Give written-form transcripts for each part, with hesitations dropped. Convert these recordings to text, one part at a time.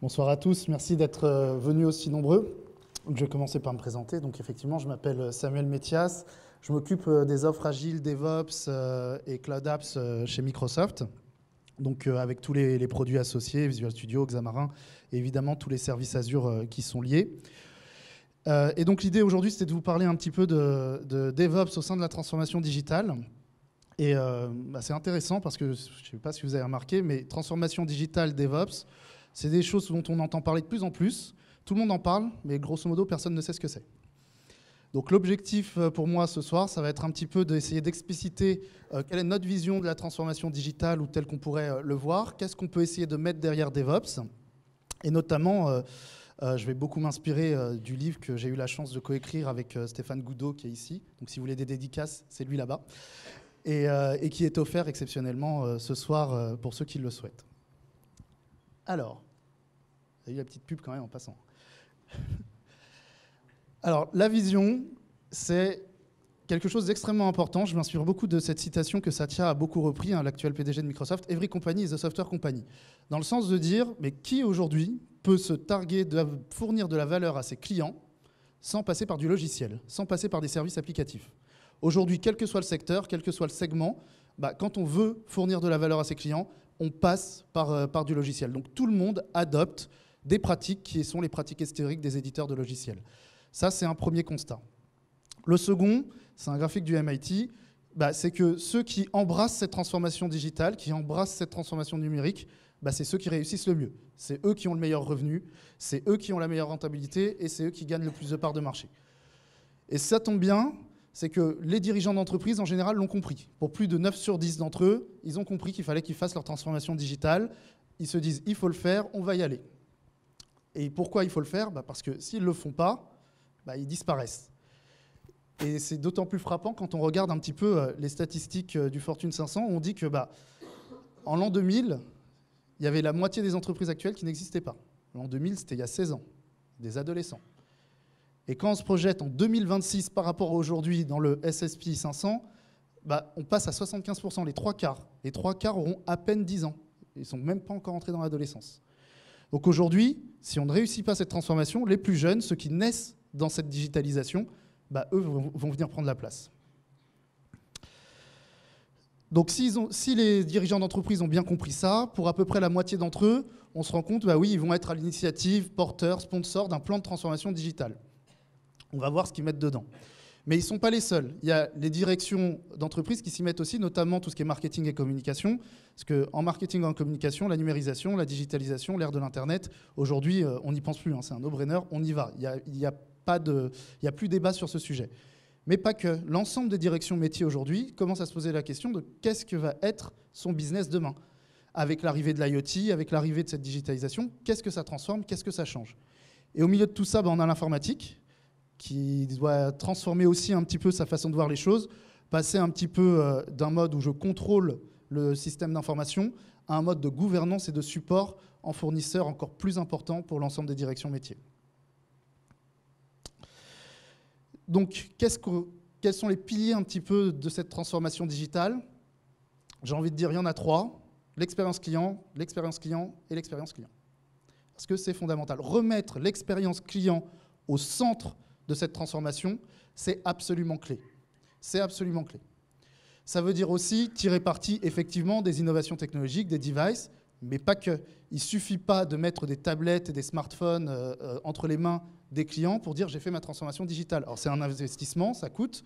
Bonsoir à tous, merci d'être venus aussi nombreux. Donc, je vais commencer par me présenter. Donc, effectivement, je m'appelle Samuel Métias. Je m'occupe des offres agiles, DevOps et Cloud Apps chez Microsoft. Donc, avec tous les produits associés, Visual Studio, Xamarin, et évidemment tous les services Azure qui sont liés. Et donc, l'idée aujourd'hui, c'était de vous parler un petit peu de DevOps au sein de la transformation digitale. Et c'est intéressant parce que, je ne sais pas si vous avez remarqué, mais transformation digitale, DevOps, c'est des choses dont on entend parler de plus en plus. Tout le monde en parle, mais grosso modo, personne ne sait ce que c'est. Donc l'objectif pour moi ce soir, ça va être un petit peu d'essayer d'expliciter quelle est notre vision de la transformation digitale ou telle qu'on pourrait le voir, qu'est-ce qu'on peut essayer de mettre derrière DevOps. Et notamment, je vais beaucoup m'inspirer du livre que j'ai eu la chance de coécrire avec Stéphane Goudot, qui est ici. Donc si vous voulez des dédicaces, c'est lui là-bas. Et qui est offert exceptionnellement ce soir pour ceux qui le souhaitent. Alors, vous avez eu la petite pub quand même en passant. Alors, la vision, c'est quelque chose d'extrêmement important. Je m'inspire beaucoup de cette citation que Satya a beaucoup repris, l'actuel PDG de Microsoft, « Every company is a software company ». Dans le sens de dire, mais qui aujourd'hui peut se targuer de fournir de la valeur à ses clients sans passer par du logiciel, sans passer par des services applicatifs? Aujourd'hui, quel que soit le secteur, quel que soit le segment, quand on veut fournir de la valeur à ses clients, on passe par du logiciel. Donc tout le monde adopte des pratiques qui sont les pratiques historiques des éditeurs de logiciels. Ça, c'est un premier constat. Le second, c'est un graphique du MIT, c'est que ceux qui embrassent cette transformation digitale, qui embrassent cette transformation numérique, c'est ceux qui réussissent le mieux. C'est eux qui ont le meilleur revenu, c'est eux qui ont la meilleure rentabilité et c'est eux qui gagnent le plus de parts de marché. Et ça tombe bien, c'est que les dirigeants d'entreprise, en général, l'ont compris. Pour plus de 9 sur 10 d'entre eux, ils ont compris qu'il fallait qu'ils fassent leur transformation digitale. Ils se disent, il faut le faire, on va y aller. Et pourquoi il faut le faire? Parce que s'ils ne le font pas, ils disparaissent. Et c'est d'autant plus frappant quand on regarde un petit peu les statistiques du Fortune 500. On dit que en l'an 2000, il y avait la moitié des entreprises actuelles qui n'existaient pas. L'an 2000, c'était il y a 16 ans, des adolescents. Et quand on se projette en 2026 par rapport à aujourd'hui dans le S&P 500, on passe à 75%, les trois quarts. Les trois quarts auront à peine 10 ans. Ils ne sont même pas encore entrés dans l'adolescence. Donc aujourd'hui, si on ne réussit pas cette transformation, les plus jeunes, ceux qui naissent dans cette digitalisation, eux vont venir prendre la place. Donc si les dirigeants d'entreprise ont bien compris ça, pour à peu près la moitié d'entre eux, on se rend compte, oui, ils vont être à l'initiative, porteurs, sponsors d'un plan de transformation digitale. On va voir ce qu'ils mettent dedans. Mais ils ne sont pas les seuls. Il y a les directions d'entreprise qui s'y mettent aussi, notamment tout ce qui est marketing et communication. Parce qu'en marketing et en communication, la numérisation, la digitalisation, l'ère de l'Internet, aujourd'hui, on n'y pense plus. C'est un no-brainer, on y va. Il y a plus débat sur ce sujet. Mais pas que. L'ensemble des directions métiers aujourd'hui commencent à se poser la question de qu'est-ce que va être son business demain. Avec l'arrivée de l'IoT, avec l'arrivée de cette digitalisation, qu'est-ce que ça transforme, qu'est-ce que ça change? Et au milieu de tout ça, on a l'informatique, qui doit transformer aussi un petit peu sa façon de voir les choses, passer un petit peu d'un mode où je contrôle le système d'information à un mode de gouvernance et de support en fournisseur encore plus important pour l'ensemble des directions métiers. Donc, quels sont les piliers un petit peu de cette transformation digitale? J'ai envie de dire, il y en a 3. L'expérience client et l'expérience client. Parce que c'est fondamental. Remettre l'expérience client au centre de cette transformation, c'est absolument clé. C'est absolument clé. Ça veut dire aussi tirer parti, effectivement, des innovations technologiques, des devices, mais pas que. Il ne suffit pas de mettre des tablettes et des smartphones entre les mains des clients pour dire « j'ai fait ma transformation digitale ». Alors c'est un investissement, ça coûte,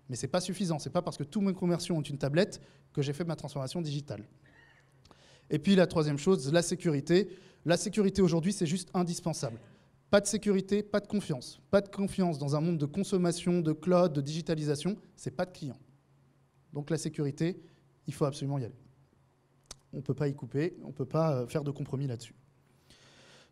mais ce n'est pas suffisant. Ce n'est pas parce que tous mes commerciaux ont une tablette que j'ai fait ma transformation digitale. Et puis la troisième chose, la sécurité. La sécurité aujourd'hui, c'est juste indispensable. Pas de sécurité, pas de confiance. Pas de confiance dans un monde de consommation, de cloud, de digitalisation, c'est pas de client. Donc la sécurité, il faut absolument y aller. On ne peut pas y couper, on ne peut pas faire de compromis là-dessus.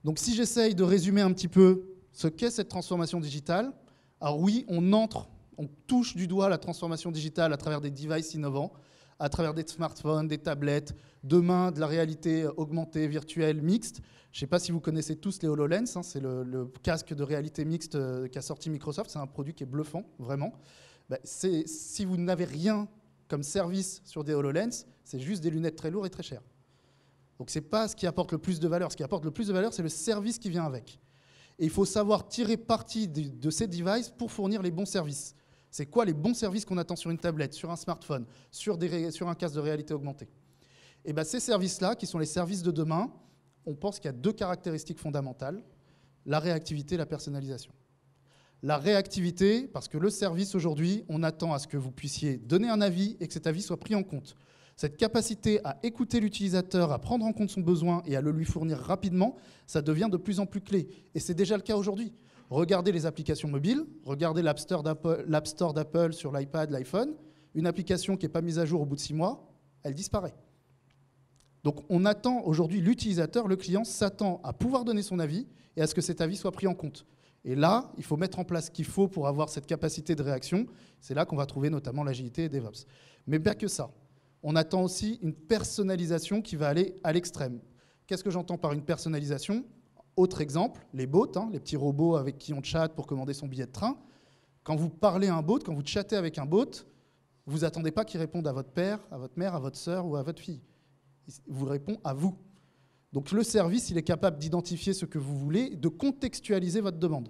Donc si j'essaye de résumer un petit peu ce qu'est cette transformation digitale, alors oui, on touche du doigt la transformation digitale à travers des devices innovants, à travers des smartphones, des tablettes, demain de la réalité augmentée, virtuelle, mixte. Je ne sais pas si vous connaissez tous les HoloLens, c'est le casque de réalité mixte qu'a sorti Microsoft. C'est un produit qui est bluffant, vraiment. Si vous n'avez rien comme service sur des HoloLens, c'est juste des lunettes très lourdes et très chères. Donc ce n'est pas ce qui apporte le plus de valeur. Ce qui apporte le plus de valeur, c'est le service qui vient avec. Et il faut savoir tirer parti de ces devices pour fournir les bons services. C'est quoi les bons services qu'on attend sur une tablette, sur un smartphone, sur un casque de réalité augmentée? Et bien ces services-là, qui sont les services de demain, on pense qu'il y a 2 caractéristiques fondamentales, la réactivité et la personnalisation. La réactivité, parce que le service aujourd'hui, on attend à ce que vous puissiez donner un avis et que cet avis soit pris en compte. Cette capacité à écouter l'utilisateur, à prendre en compte son besoin et à le lui fournir rapidement, ça devient de plus en plus clé. Et c'est déjà le cas aujourd'hui. Regardez les applications mobiles, regardez l'App Store d'Apple sur l'iPad, l'iPhone, une application qui n'est pas mise à jour au bout de 6 mois, elle disparaît. Donc on attend aujourd'hui, l'utilisateur, le client s'attend à pouvoir donner son avis et à ce que cet avis soit pris en compte. Et là, il faut mettre en place ce qu'il faut pour avoir cette capacité de réaction. C'est là qu'on va trouver notamment l'agilité et DevOps. Mais bien que ça, on attend aussi une personnalisation qui va aller à l'extrême. Qu'est-ce que j'entends par une personnalisation? Autre exemple, les bots, les petits robots avec qui on chatte pour commander son billet de train. Quand vous parlez à un bot, quand vous chattez avec un bot, vous n'attendez pas qu'il réponde à votre père, à votre mère, à votre sœur ou à votre fille. Il vous répond à vous. Donc le service, il est capable d'identifier ce que vous voulez, de contextualiser votre demande.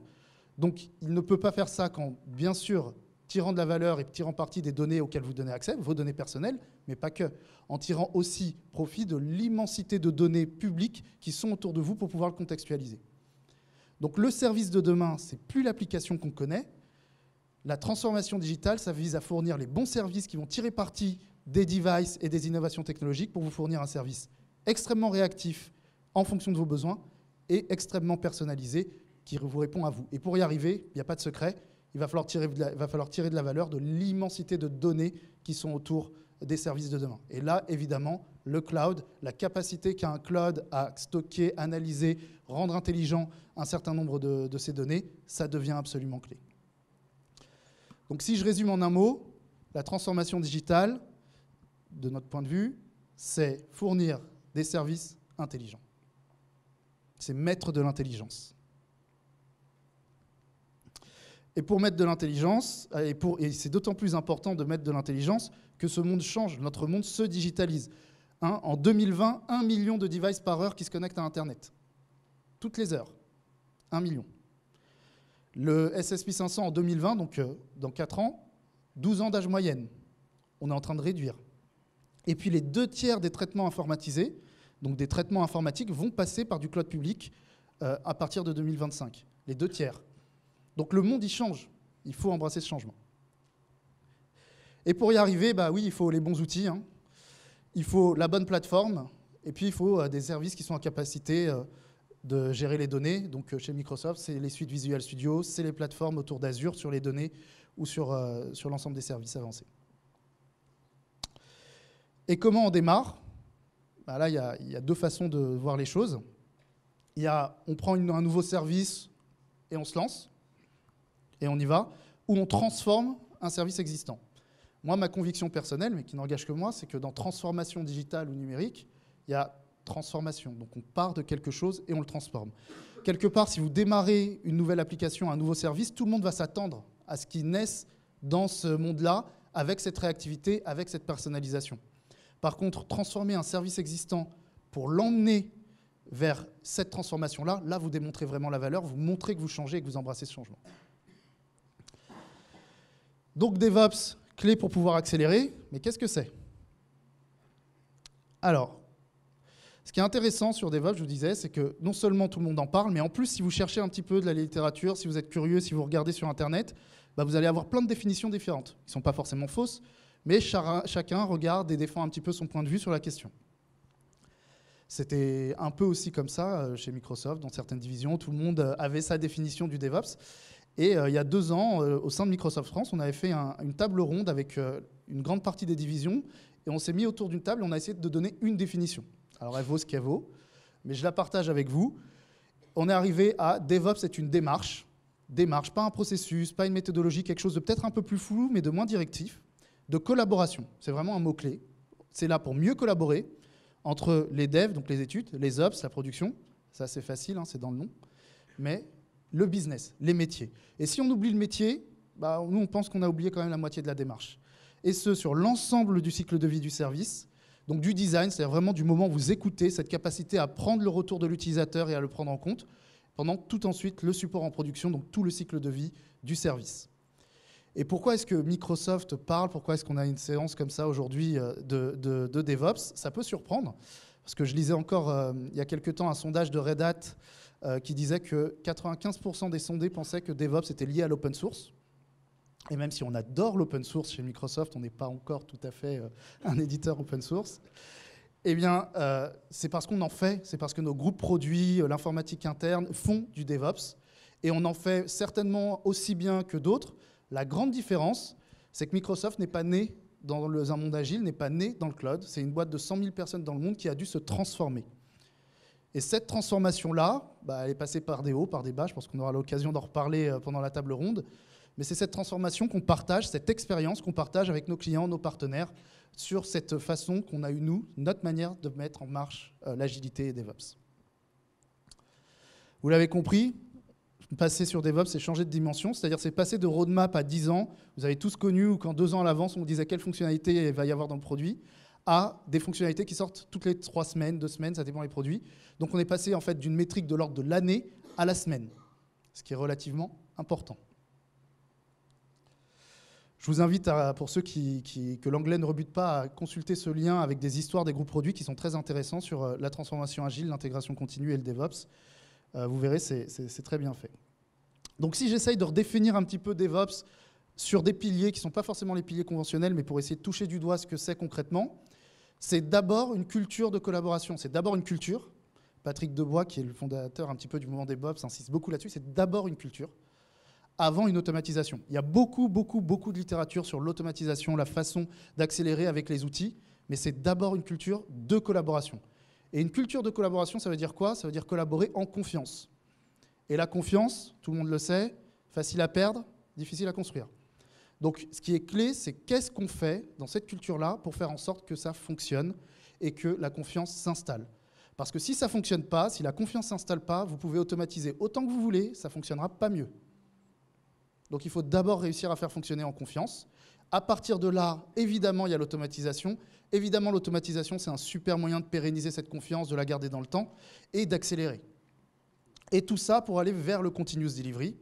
Donc il ne peut pas faire ça qu'en, bien sûr, tirant de la valeur et tirant parti des données auxquelles vous donnez accès, vos données personnelles, mais pas que, en tirant aussi profit de l'immensité de données publiques qui sont autour de vous pour pouvoir le contextualiser. Donc le service de demain, c'est plus l'application qu'on connaît. La transformation digitale, ça vise à fournir les bons services qui vont tirer parti des devices et des innovations technologiques pour vous fournir un service extrêmement réactif en fonction de vos besoins et extrêmement personnalisé qui vous répond à vous. Et pour y arriver, il n'y a pas de secret, il va falloir tirer de la valeur de l'immensité de données qui sont autour des services de demain. Et là, évidemment, le cloud, la capacité qu'a un cloud à stocker, analyser, rendre intelligent un certain nombre de ces données, ça devient absolument clé. Donc si je résume en un mot, la transformation digitale, de notre point de vue, c'est fournir des services intelligents. C'est mettre de l'intelligence. Et pour mettre de l'intelligence, et c'est d'autant plus important de mettre de l'intelligence que ce monde change, notre monde se digitalise. En 2020, 1 million de devices par heure qui se connectent à Internet. Toutes les heures. 1 million. Le SSP 500 en 2020, donc dans 4 ans, 12 ans d'âge moyenne. On est en train de réduire. Et puis les 2/3 des traitements informatisés, donc des traitements informatiques, vont passer par du cloud public à partir de 2025. Les 2/3. Donc le monde, il change. Il faut embrasser ce changement. Et pour y arriver, bah oui, il faut les bons outils. Il faut la bonne plateforme. Et puis il faut des services qui sont en capacité de gérer les données. Donc chez Microsoft, c'est les suites Visual Studio, c'est les plateformes autour d'Azure sur les données ou sur l'ensemble des services avancés. Et comment on démarre? Bah là, il y a 2 façons de voir les choses. On prend un nouveau service et on se lance. Et on y va, ou on transforme un service existant. Moi, ma conviction personnelle, mais qui n'engage que moi, c'est que dans transformation digitale ou numérique, il y a transformation. Donc on part de quelque chose et on le transforme. Quelque part, si vous démarrez une nouvelle application, un nouveau service, tout le monde va s'attendre à ce qu'il naisse dans ce monde-là, avec cette réactivité, avec cette personnalisation. Par contre, transformer un service existant pour l'emmener vers cette transformation-là, là, vous démontrez vraiment la valeur, vous montrez que vous changez et que vous embrassez ce changement. Donc DevOps, clé pour pouvoir accélérer, mais qu'est-ce que c'est? Alors, ce qui est intéressant sur DevOps, je vous disais, c'est que non seulement tout le monde en parle, mais en plus, si vous cherchez un petit peu de la littérature, si vous êtes curieux, si vous regardez sur Internet, bah vous allez avoir plein de définitions différentes. Qui ne sont pas forcément fausses, mais chacun regarde et défend un petit peu son point de vue sur la question. C'était un peu aussi comme ça chez Microsoft, dans certaines divisions, tout le monde avait sa définition du DevOps. Et il y a 2 ans, au sein de Microsoft France, on avait fait une table ronde avec une grande partie des divisions, et on s'est mis autour d'une table et on a essayé de donner une définition. Alors elle vaut ce qu'elle vaut, mais je la partage avec vous. On est arrivé à DevOps, c'est une démarche, pas un processus, pas une méthodologie, quelque chose de peut-être un peu plus flou, mais de moins directif, de collaboration. C'est vraiment un mot-clé. C'est là pour mieux collaborer entre les devs, donc les études, les ops, la production. Ça, c'est facile, c'est dans le nom. Mais le business, les métiers. Et si on oublie le métier, bah, nous, on pense qu'on a oublié quand même la moitié de la démarche. Et ce, sur l'ensemble du cycle de vie du service, Donc du design, c'est vraiment du moment où vous écoutez, cette capacité à prendre le retour de l'utilisateur et à le prendre en compte, pendant tout ensuite le support en production, donc tout le cycle de vie du service. Et pourquoi est-ce que Microsoft parle, pourquoi est-ce qu'on a une séance comme ça aujourd'hui de DevOps? Ça peut surprendre, parce que je lisais encore il y a quelques temps un sondage de Red Hat qui disait que 95% des sondés pensaient que DevOps était lié à l'open source. Et même si on adore l'open source chez Microsoft, on n'est pas encore tout à fait un éditeur open source, eh bien, c'est parce qu'on en fait, c'est parce que nos groupes produits, l'informatique interne font du DevOps, et on en fait certainement aussi bien que d'autres. La grande différence, c'est que Microsoft n'est pas né dans un monde agile, n'est pas né dans le cloud. C'est une boîte de 100 000 personnes dans le monde qui a dû se transformer. Et cette transformation-là, elle est passée par des hauts, par des bas. Je pense qu'on aura l'occasion d'en reparler pendant la table ronde. Mais c'est cette transformation qu'on partage, cette expérience qu'on partage avec nos clients, nos partenaires, sur cette façon qu'on a eu, nous, notre manière de mettre en marche l'agilité et DevOps. Vous l'avez compris, passer sur DevOps, c'est changer de dimension, c'est-à-dire c'est passer de roadmap à 10 ans, vous avez tous connu, ou quand 2 ans à l'avance, on disait quelle fonctionnalité il va y avoir dans le produit, à des fonctionnalités qui sortent toutes les 3 semaines, 2 semaines, ça dépend des produits. Donc on est passé en fait d'une métrique de l'ordre de l'année à la semaine, ce qui est relativement important. Je vous invite, pour ceux que l'anglais ne rebute pas, à consulter ce lien avec des histoires des groupes produits qui sont très intéressants sur la transformation agile, l'intégration continue et le DevOps. Vous verrez, c'est très bien fait. Donc si j'essaye de redéfinir un petit peu DevOps sur des piliers qui ne sont pas forcément les piliers conventionnels, mais pour essayer de toucher du doigt ce que c'est concrètement, c'est d'abord une culture de collaboration. C'est d'abord une culture. Patrick Debois, qui est le fondateur un petit peu du mouvement DevOps, insiste beaucoup là-dessus. C'est d'abord une culture avant une automatisation. Il y a beaucoup de littérature sur l'automatisation, la façon d'accélérer avec les outils, mais c'est d'abord une culture de collaboration. Et une culture de collaboration, ça veut dire quoi? Ça veut dire collaborer en confiance. Et la confiance, tout le monde le sait, facile à perdre, difficile à construire. Donc ce qui est clé, c'est qu'est-ce qu'on fait dans cette culture-là pour faire en sorte que ça fonctionne et que la confiance s'installe. Parce que si ça ne fonctionne pas, si la confiance ne s'installe pas, vous pouvez automatiser autant que vous voulez, ça ne fonctionnera pas mieux. Donc il faut d'abord réussir à faire fonctionner en confiance. À partir de là, évidemment, il y a l'automatisation. Évidemment, l'automatisation, c'est un super moyen de pérenniser cette confiance, de la garder dans le temps et d'accélérer. Et tout ça pour aller vers le continuous delivery.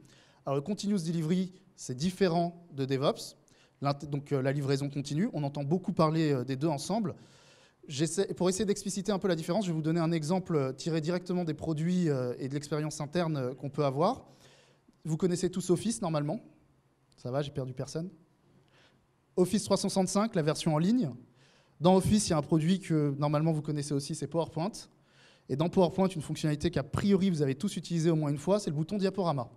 Alors le continuous delivery, c'est différent de DevOps, donc la livraison continue. On entend beaucoup parler des deux ensemble. Pour essayer d'expliciter un peu la différence, je vais vous donner un exemple tiré directement des produits et de l'expérience interne qu'on peut avoir. Vous connaissez tous Office, normalement. Ça va, j'ai perdu personne. Office 365, la version en ligne. Dans Office, il y a un produit que, normalement, vous connaissez aussi, c'est PowerPoint. Et dans PowerPoint, une fonctionnalité qu'a priori, vous avez tous utilisée au moins une fois, c'est le bouton diaporama.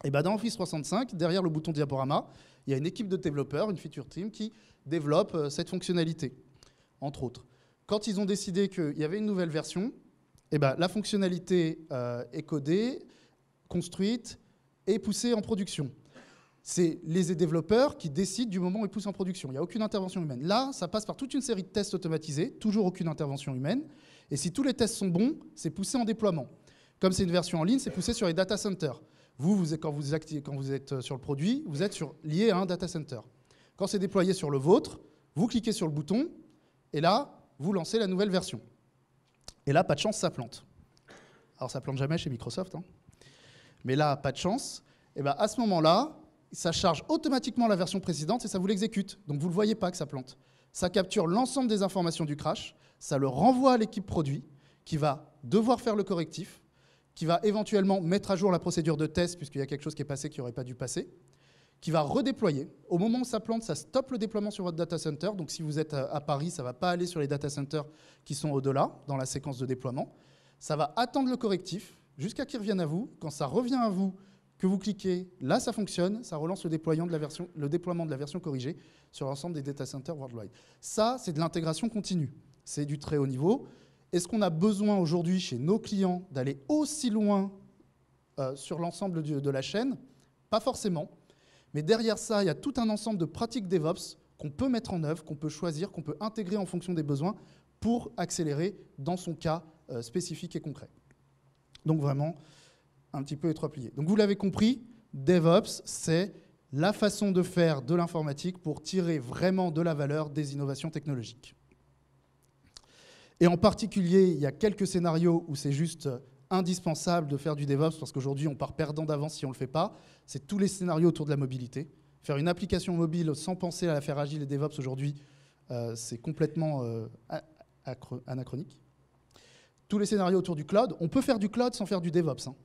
Et bien, dans Office 365, derrière le bouton diaporama, il y a une équipe de développeurs, une feature team, qui développe cette fonctionnalité, entre autres. Quand ils ont décidé qu'il y avait une nouvelle version, et ben, la fonctionnalité est codée, construite, et poussé en production. C'est les développeurs qui décident du moment où ils poussent en production. Il n'y a aucune intervention humaine. Là, ça passe par toute une série de tests automatisés, toujours aucune intervention humaine. Et si tous les tests sont bons, c'est poussé en déploiement. Comme c'est une version en ligne, c'est poussé sur les data centers. Quand vous êtes sur le produit, vous êtes lié à un data center. Quand c'est déployé sur le vôtre, vous cliquez sur le bouton, et là, vous lancez la nouvelle version. Et là, pas de chance, ça plante. Alors, ça plante jamais chez Microsoft, hein. Mais là, pas de chance, et ben à ce moment-là, ça charge automatiquement la version précédente et ça vous l'exécute. Donc vous ne le voyez pas que ça plante. Ça capture l'ensemble des informations du crash, ça le renvoie à l'équipe produit, qui va devoir faire le correctif, qui va éventuellement mettre à jour la procédure de test, puisqu'il y a quelque chose qui est passé qui n'aurait pas dû passer, qui va redéployer. Au moment où ça plante, ça stoppe le déploiement sur votre data center. Donc si vous êtes à Paris, ça ne va pas aller sur les data centers qui sont au-delà, dans la séquence de déploiement. Ça va attendre le correctif, jusqu'à qu'il revienne à vous. Quand ça revient à vous, que vous cliquez, là ça fonctionne, ça relance le déploiement de la version corrigée sur l'ensemble des data centers worldwide. Ça, c'est de l'intégration continue. C'est du très haut niveau. Est-ce qu'on a besoin aujourd'hui chez nos clients d'aller aussi loin sur l'ensemble de la chaîne? Pas forcément. Mais derrière ça, il y a tout un ensemble de pratiques DevOps qu'on peut mettre en œuvre, qu'on peut choisir, qu'on peut intégrer en fonction des besoins pour accélérer dans son cas spécifique et concret. Donc vraiment, un petit peu les 3 piliers. Donc vous l'avez compris, DevOps, c'est la façon de faire de l'informatique pour tirer vraiment de la valeur des innovations technologiques. Et en particulier, il y a quelques scénarios où c'est juste indispensable de faire du DevOps, parce qu'aujourd'hui, on part perdant d'avance si on ne le fait pas. C'est tous les scénarios autour de la mobilité. Faire une application mobile sans penser à la faire agile et DevOps aujourd'hui, c'est complètement anachronique. Tous les scénarios autour du cloud. On peut faire du cloud sans faire du DevOps. Hein.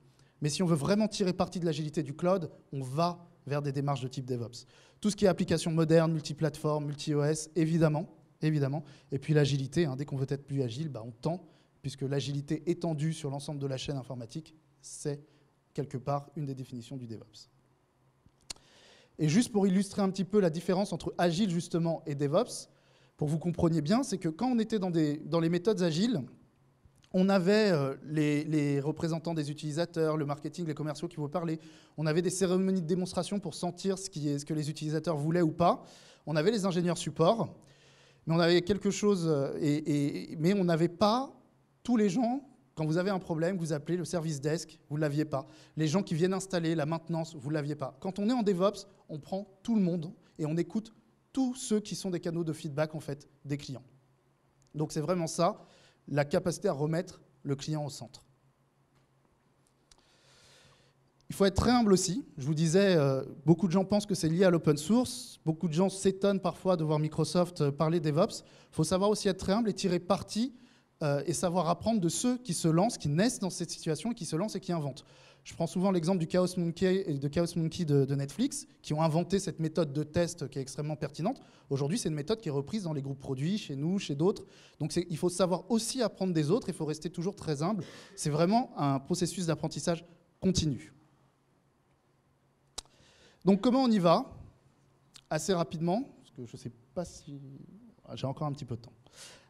Mais si on veut vraiment tirer parti de l'agilité du cloud, on va vers des démarches de type DevOps. Tout ce qui est application moderne, multiplateforme, multi-OS, évidemment. Et puis l'agilité, hein, dès qu'on veut être plus agile, on tend, puisque l'agilité étendue sur l'ensemble de la chaîne informatique, c'est quelque part une des définitions du DevOps. Et juste pour illustrer un petit peu la différence entre agile justement et DevOps, pour que vous compreniez bien, c'est que quand on était dans les méthodes agiles, on avait les représentants des utilisateurs, le marketing, les commerciaux qui vous parlaient. On avait des cérémonies de démonstration pour sentir ce que les utilisateurs voulaient ou pas. On avait les ingénieurs support. Mais on avait quelque chose, mais on n'avait pas tous les gens. Quand vous avez un problème, vous appelez le service desk, vous ne l'aviez pas. Les gens qui viennent installer la maintenance, vous ne l'aviez pas. Quand on est en DevOps, on prend tout le monde et on écoute tous ceux qui sont des canaux de feedback en fait, des clients. Donc c'est vraiment ça, la capacité à remettre le client au centre. Il faut être très humble aussi. Je vous disais, beaucoup de gens pensent que c'est lié à l'open source. Beaucoup de gens s'étonnent parfois de voir Microsoft parler DevOps. Il faut savoir aussi être très humble et tirer parti et savoir apprendre de ceux qui se lancent, qui naissent dans cette situation, qui se lancent et qui inventent. Je prends souvent l'exemple du Chaos Monkey et de Chaos Monkey de Netflix, qui ont inventé cette méthode de test qui est extrêmement pertinente. Aujourd'hui, c'est une méthode qui est reprise dans les groupes produits, chez nous, chez d'autres. Donc il faut savoir aussi apprendre des autres, il faut rester toujours très humble. C'est vraiment un processus d'apprentissage continu. Donc comment on y va? Assez rapidement, parce que je ne sais pas si... J'ai encore un petit peu de temps.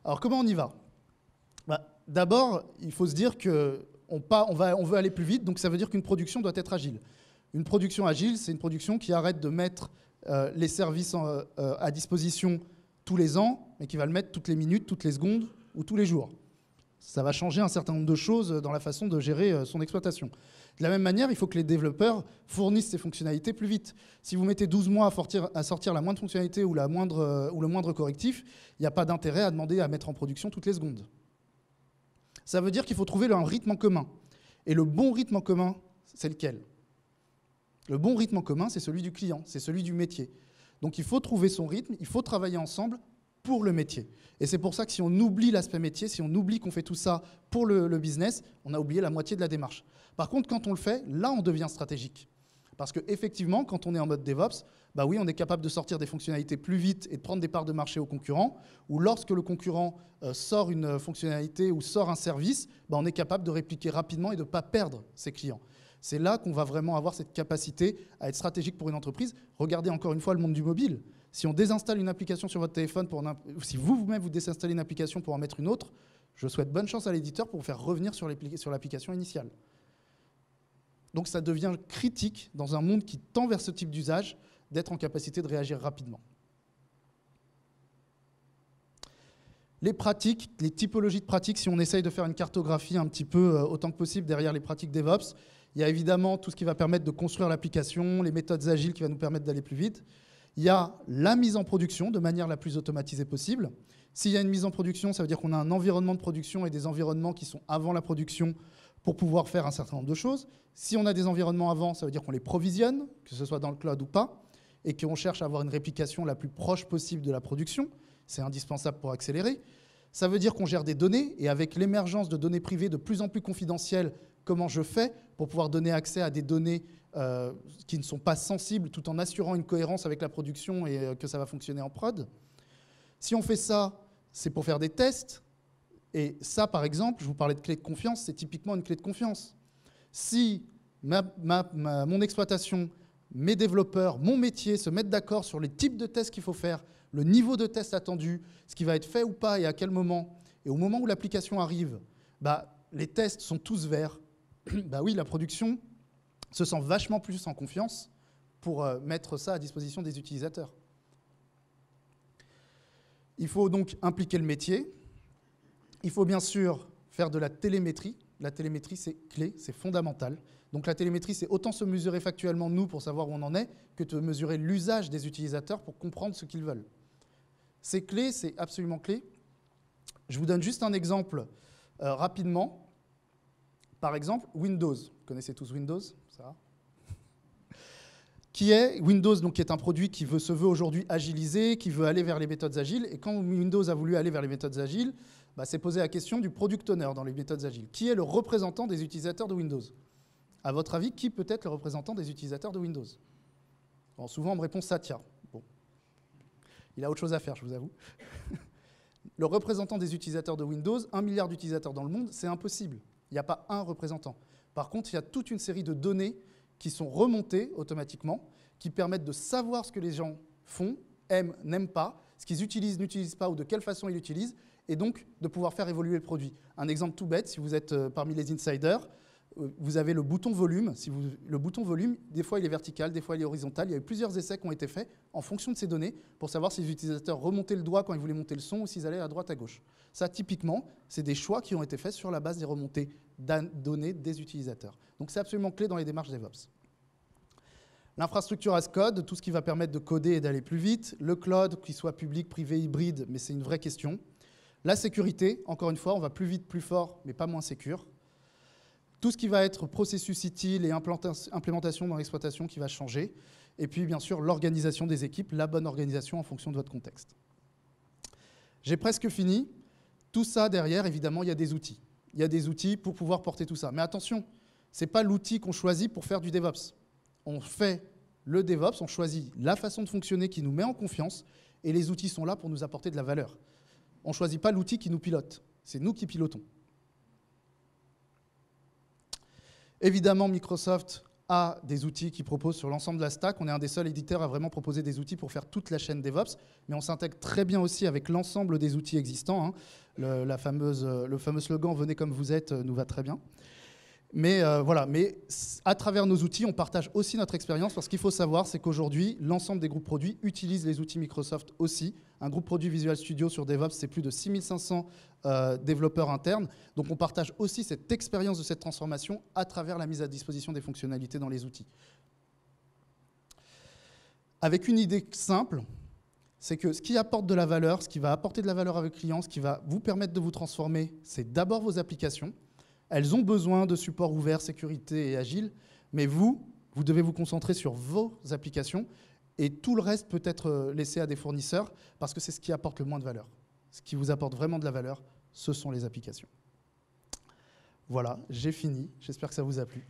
Alors comment on y va? D'abord, il faut se dire qu'on veut aller plus vite, donc ça veut dire qu'une production doit être agile. Une production agile, c'est une production qui arrête de mettre les services à disposition tous les ans, mais qui va le mettre toutes les minutes, toutes les secondes ou tous les jours. Ça va changer un certain nombre de choses dans la façon de gérer son exploitation. De la même manière, il faut que les développeurs fournissent ces fonctionnalités plus vite. Si vous mettez 12 mois à sortir la moindre fonctionnalité ou le moindre correctif, il n'y a pas d'intérêt à demander à mettre en production toutes les secondes. Ça veut dire qu'il faut trouver un rythme en commun. Et le bon rythme en commun, c'est lequel? Le bon rythme en commun, c'est celui du client, c'est celui du métier. Donc il faut trouver son rythme, il faut travailler ensemble pour le métier. Et c'est pour ça que si on oublie l'aspect métier, si on oublie qu'on fait tout ça pour le business, on a oublié la moitié de la démarche. Par contre, quand on le fait, là, on devient stratégique. Parce qu'effectivement, quand on est en mode DevOps, oui, on est capable de sortir des fonctionnalités plus vite et de prendre des parts de marché aux concurrents, ou lorsque le concurrent sort une fonctionnalité ou sort un service, on est capable de répliquer rapidement et de ne pas perdre ses clients. C'est là qu'on va vraiment avoir cette capacité à être stratégique pour une entreprise. Regardez encore une fois le monde du mobile. Si on désinstalle une application sur votre téléphone, si vous-même vous désinstallez une application pour en mettre une autre, je souhaite bonne chance à l'éditeur pour vous faire revenir sur l'application initiale. Donc ça devient critique dans un monde qui tend vers ce type d'usage d'être en capacité de réagir rapidement. Les pratiques, les typologies de pratiques, si on essaye de faire une cartographie un petit peu autant que possible derrière les pratiques DevOps, il y a évidemment tout ce qui va permettre de construire l'application, les méthodes agiles qui vont nous permettre d'aller plus vite. Il y a la mise en production de manière la plus automatisée possible. S'il y a une mise en production, ça veut dire qu'on a un environnement de production et des environnements qui sont avant la production pour pouvoir faire un certain nombre de choses. Si on a des environnements avant, ça veut dire qu'on les provisionne, que ce soit dans le cloud ou pas, et qu'on cherche à avoir une réplication la plus proche possible de la production. C'est indispensable pour accélérer. Ça veut dire qu'on gère des données, et avec l'émergence de données privées de plus en plus confidentielles, comment je fais pour pouvoir donner accès à des données qui ne sont pas sensibles, tout en assurant une cohérence avec la production et que ça va fonctionner en prod. Si on fait ça, c'est pour faire des tests. Et ça, par exemple, je vous parlais de clé de confiance, c'est typiquement une clé de confiance. Si mon exploitation, mes développeurs, mon métier se mettent d'accord sur les types de tests qu'il faut faire, le niveau de test attendu, ce qui va être fait ou pas et à quel moment, et au moment où l'application arrive, les tests sont tous verts, oui, la production se sent vachement plus en confiance pour mettre ça à disposition des utilisateurs. Il faut donc impliquer le métier. Il faut bien sûr faire de la télémétrie. La télémétrie, c'est clé, c'est fondamental. Donc la télémétrie, c'est autant se mesurer factuellement, nous, pour savoir où on en est, que de mesurer l'usage des utilisateurs pour comprendre ce qu'ils veulent. C'est clé, c'est absolument clé. Je vous donne juste un exemple rapidement. Par exemple, Windows. Vous connaissez tous Windows, ça va ? Qui est Windows, donc, qui est un produit qui se veut aujourd'hui agilisé, qui veut aller vers les méthodes agiles. Et quand Windows a voulu aller vers les méthodes agiles, c'est posé la question du product owner dans les méthodes agiles. Qui est le représentant des utilisateurs de Windows ? À votre avis, qui peut être le représentant des utilisateurs de Windows ? Bon, souvent, on me répond Satya. Bon. Il a autre chose à faire, je vous avoue. Le représentant des utilisateurs de Windows, 1 milliard d'utilisateurs dans le monde, c'est impossible. Il n'y a pas un représentant. Par contre, il y a toute une série de données qui sont remontées automatiquement, qui permettent de savoir ce que les gens font, aiment, n'aiment pas, ce qu'ils utilisent, n'utilisent pas ou de quelle façon ils l'utilisent, et donc de pouvoir faire évoluer le produit. Un exemple tout bête, si vous êtes parmi les insiders, vous avez le bouton volume. Le bouton volume, des fois il est vertical, des fois il est horizontal. Il y a eu plusieurs essais qui ont été faits en fonction de ces données pour savoir si les utilisateurs remontaient le doigt quand ils voulaient monter le son ou s'ils allaient à droite, à gauche. Ça, typiquement, c'est des choix qui ont été faits sur la base des remontées données des utilisateurs. Donc c'est absolument clé dans les démarches DevOps. L'infrastructure as code, tout ce qui va permettre de coder et d'aller plus vite. Le cloud, qu'il soit public, privé, hybride, mais c'est une vraie question. La sécurité, encore une fois, on va plus vite, plus fort, mais pas moins sécure. Tout ce qui va être processus utile et implémentation dans l'exploitation qui va changer. Et puis, bien sûr, l'organisation des équipes, la bonne organisation en fonction de votre contexte. J'ai presque fini. Tout ça, derrière, évidemment, il y a des outils. Il y a des outils pour pouvoir porter tout ça. Mais attention, ce n'est pas l'outil qu'on choisit pour faire du DevOps. On fait le DevOps, on choisit la façon de fonctionner qui nous met en confiance, et les outils sont là pour nous apporter de la valeur. On ne choisit pas l'outil qui nous pilote. C'est nous qui pilotons. Évidemment, Microsoft a des outils qu'il propose sur l'ensemble de la stack. On est un des seuls éditeurs à vraiment proposer des outils pour faire toute la chaîne DevOps, mais on s'intègre très bien aussi avec l'ensemble des outils existants. Le fameux slogan « Venez comme vous êtes » nous va très bien. Mais voilà, mais à travers nos outils, on partage aussi notre expérience, parce qu'il faut savoir, c'est qu'aujourd'hui, l'ensemble des groupes produits utilisent les outils Microsoft aussi. Un groupe produit Visual Studio sur DevOps, c'est plus de 6500 développeurs internes. Donc on partage aussi cette expérience de cette transformation à travers la mise à disposition des fonctionnalités dans les outils. Avec une idée simple, c'est que ce qui apporte de la valeur, ce qui va apporter de la valeur à vos clients, ce qui va vous permettre de vous transformer, c'est d'abord vos applications. Elles ont besoin de support ouvert, sécurité et agile, mais vous devez vous concentrer sur vos applications et tout le reste peut être laissé à des fournisseurs parce que c'est ce qui apporte le moins de valeur. Ce qui vous apporte vraiment de la valeur, ce sont les applications. Voilà, j'ai fini. J'espère que ça vous a plu.